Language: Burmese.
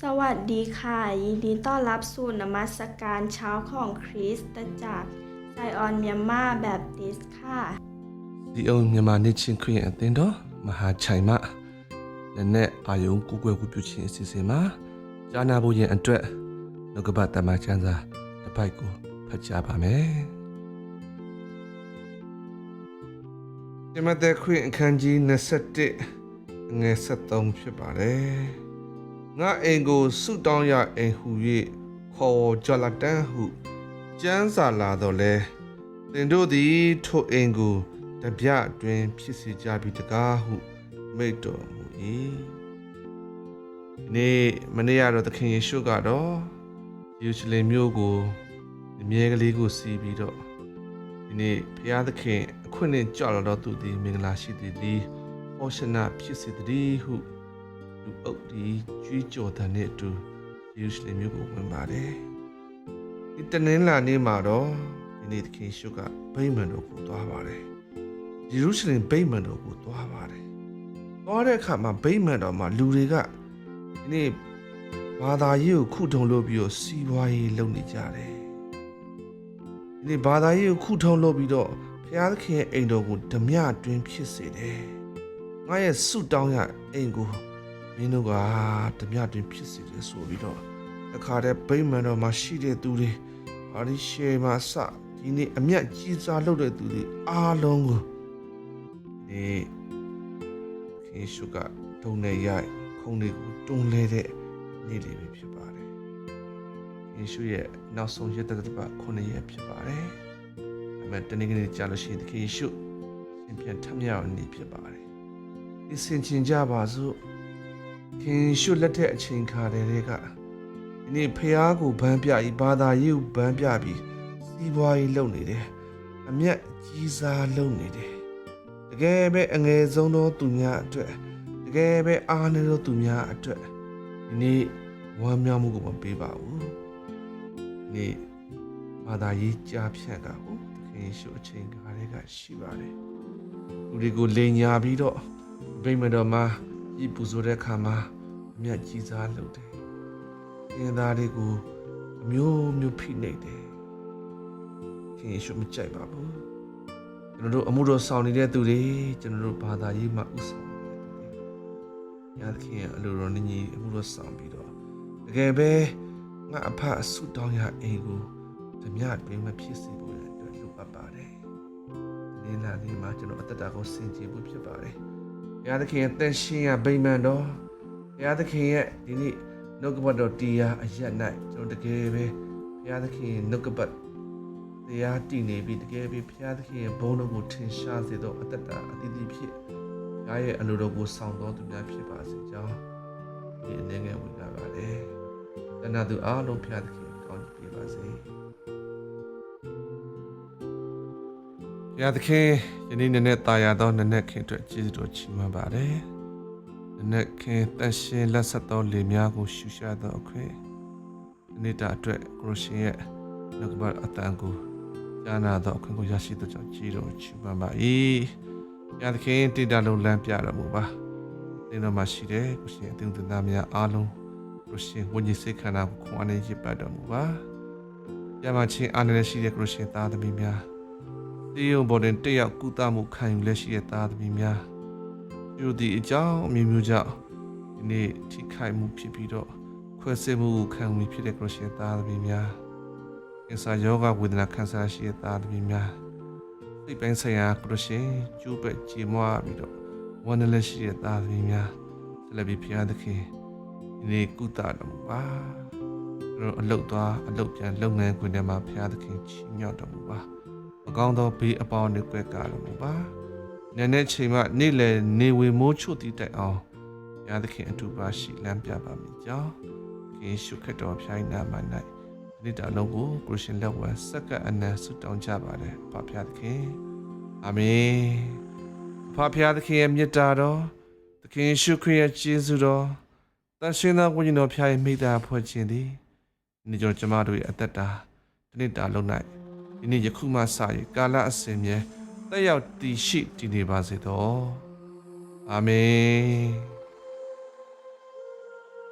สวัสดีค่ะยินดีต้อนรับสู่นมัสการเช้าของคริสตจักรไซออนเมียนมาแบปติสต์ค่ะဒီအောင်မြန်မာနေ့ချင်းခရင်အသင်းတော်မဟာချိုင်မလည်းနဲ့အာယုံကိုကွယ်ကိုပြုခြင်းအစီအစဉ်မှာဂျာနာဖို့ရင်အတွက်နှုတ်ကပတ်တမန်ကျမ်းစာတစ်ပိုက်ကိုဖတ်ကြားပါမယ်။ဒီမှာတဲ့ခရင်အခန်းကြီး21ငယ်73ဖြစ်ပါတယ်။ငါအိမ်ကိုဆုတောင်းရအိမ်ဟူ၍ခေါ်ကြလာတန်းဟုကျမ်းစာလာတော့လဲသင်တို့သည်ထိုအိမ်ကိုတပြအတွင်းဖြစ်စေကြပြီတကားဟုမိန့်တော်မူ၏နေ့မနေ့ကတော့သခင်ယေရှုကတော့ယေရုရှလင်မြို့ကိုအမြဲကလေးကိုစီးပြီးတော့ဒီနေ့ဘုရားသခင်အခွင့်နဲ့ကြောက်လာတော့သူသည်မင်္ဂလာရှိသည်ဟောရှနာဖြစ်စေသည်ဟုလူအုပ်ဒီကြွေးကြော်တဲ့နဲ့အတူယေရုရှလင်မြို့ကိုဝင်ပါတယ်ဒီတနင်္လာနေ့မှာတော့ဒီနေ့သခင်ယေရှုကဗိမာန်တော်ကိုသွားပါတယ်ယေရုရှလင်ဗိမာန်တော်ကိုသွားပါတယ်။သွားတဲ့အခါမှာဗိမာန်တော်မှာလူတွေကဒီနေ့ဘာသာရေးကိုခုထုံလို့ပြီးတော့စီးပွားရေးလုပ်နေကြတယ်။ဒီနေ့ဘာသာရေးကိုခုထုံလို့ပြီးတော့ဘုရားသခင်ရဲ့အိမ်တော်ကိုဓမြတွင်ဖြစ်စေတယ်။ငါရဲ့ဆုတောင်းရအိမ်ကိုမင်းတို့ကဓမြတွင်ဖြစ်စေတယ်ဆိုပြီးတော့အခါတည်းဗိမာန်တော်မှာရှိတဲ့သူတွေဟာဒီရှေမှာစဒီနေ့အမျက်ကြီးစားလုပ်တဲ့သူတွေအားလုံးကိုဒီယေရှုကတုံနဲ့ရိုက်ခုံတွေကိုတွန်းလဲတဲ့နေ့လေးပဲဖြစ်ပါတယ်။ယေရှုရဲ့နောက်ဆုံးရက်သက်ပတ်9ရက်ဖြစ်ပါတယ်။အမှန်တနေ့ကနေ့ကြာလို့ရှိရင်ယေရှုရှင်ပြန်ထမြောက်နေဖြစ်ပါတယ်။ဒီစင်ချင်ကြပါစို့ယေရှုလက်ထက်အချိန်ခါတွေကဒီနေ့ဖျားကိုဗန်းပြပြီးဘာသာရေးကိုဗန်းပြပြီးစီးပွားရေးလုပ်နေတယ်။အမျက်ကြီးစားလုပ်နေတယ်တကယ်ပဲအငယ်ဆုံးသောသူများအတွက်တကယ်ပဲအားနည်းသောသူများအတွက်ဒီနေ့ဝမ်းမြောက်မှုကိုမပေးပါဘူးဒီနေ့ဘာသာရေးကြားဖြတ်တာဟုတ်သခင်ယေရှုအချိန်ကားတွေကရှိပါတယ်လူတွေကိုလိန်ညာပြီးတော့ဗိမာန်တော်မှာဤပူဇော်တဲ့အခါမှာအမျက်ကြီးစားလုပ်တယ်သင်သားတွေကိုအမျိုးမျိုးဖိနှိပ်တယ်ခင်ယေရှုမကြိုက်ပါဘူးကျွန်တော်တို့အမှုတော်ဆောင်နေတဲ့သူတွေကျွန်တော်တို့ဘာသာရေးမှာဥဆောင်နေတဲ့သူတွေညာသခင်အလိုတော်နည်းနည်းအမှုတော်ဆောင်ပြီးတော့တကယ်ပဲငါအဖအဆုတောင်းရအိမ်ကိုဓမြတွင်မဖြစ်စေဖို့အတွက်လိုအပ်ပါတယ်ဒီနေ့လာနေ့မှာကျွန်တော်အသက်တာကိုဆင်ခြင်ဖို့ဖြစ်ပါတယ်ညာသခင်ရဲ့တန်ရှင်းရဗိမာန်တော်ညာသခင်ရဲ့ဒီနေ့နှုတ်ကပတ်တော်တရားအရက်၌ကျွန်တော်တကယ်ပဲညာသခင်ရဲ့နှုတ်ကပတ်တရားတည်နေပြီးတကယ်ပဲဘုရားသခင်ရဲ့ဘုန်းတော်ကိုထင်ရှားစေသောအတ္တအသီးသီးဖြစ်ဘုရားရဲ့အလိုတော်ကိုဆောင်တော်သူများဖြစ်ပါစေကြောင်းဒီအနေငယ်ဝင်လာပါတယ်။တဏှာသူအားလုံးဘုရားသခင်ကောင်းချီးပေးပါစေ။ဘုရားသခင်ယနေ့နေ့တာယာသောနေ့နေ့ခင်အတွက်ကျေးဇူးတော်ချီးမွမ်းပါတယ်။နေ့နေ့ခင်တန်ရှင်လက်ဆက်သောလေများကိုရှုရှားသောအခွင့်နေ့တာအတွက်ကိုရရှင်ရဲ့နှုတ်ကပတ်အတန်ကိုကျမ်းနာသောအခွင့်ကိုရရှိသောကြောင့်ကြီးတော်ချီးမွမ်းပါ၏။ဘုရားသခင်တည်တာလုံးလမ်းပြတော်မူပါ။သင်တော်မှာရှိတဲ့ကိုရှင်အသင်းသူသားများအားလုံးကိုရှင်ဝိညာဉ်စိတ်ခန္ဓာကိုခွန်အားနဲ့ရစ်ပတ်တော်မူပါ။ပြမချင်းအားနဲ့ရှိတဲ့ကိုရှင်သားသမီးများဒီယုံပေါ်တွင်တက်ရောက်ကုသမှုခံယူလက်ရှိတဲ့သားသမီးများသူတို့ဒီအကြောင်းအမျိုးမျိုးကြောင့်ဒီနေ့ထိခိုက်မှုဖြစ်ပြီးတော့ခွဲစိတ်မှုကိုခံယူဖြစ်တဲ့ကိုရှင်သားသမီးများအစာယောဂဝေဒနာခံစားရှိတဲ့သားသမီးများစိတ်ပိုင်းဆိုင်ရာကရရှင်ကျိုးပဲ့ကြေမွားပြီးတော့ဝမ်းနည်းရှိတဲ့သားသမီးများဆက်လက်ပြီးဖျားသခင်ဒီနေ့ကုသတော်မူပါတို့အလုတ်သွားအလုတ်ပြန်လုပ်ငန်းခွင်ထဲမှာဖျားသခင်ချီးမြှောက်တော်မူပါမကောင်းသောဘေးအပေါင်းတွေကွဲကားတော်မူပါနေ့နဲ့ချိန်မှနေ့လယ်နေဝေမိုးချို့တည်တိုက်အောင်ဖျားသခင်အတူပါရှိလမ်းပြပါမည်ကြောင်းခင်ရှုခတ်တော်ဖျား၏နာမ၌နေ့တာလုံးကိုကိုရှင်လက်ဝဲစက္ကအနံဆုတောင်းကြပါတယ်ဖဖျားသခင်အာမင်ဖဖျားသခင်ရဲ့မြတ်တာတော်သခင်ရှုခရစ်ရဲ့ကျေးဇူးတော်တန်ရှင်သောဝိညာဉ်တော်ဖျားရဲ့မိသားဖွဲ့ခြင်းသည်နေ့ကျော်ကျမတို့ရဲ့အသက်တာဒီနေ့တာလုံး၌ဒီနေ့ယခုမှစ၍ကာလအစဉ်မြဲတက်ရောက်တည်ရှိတည်နေပါစေသောအာမင်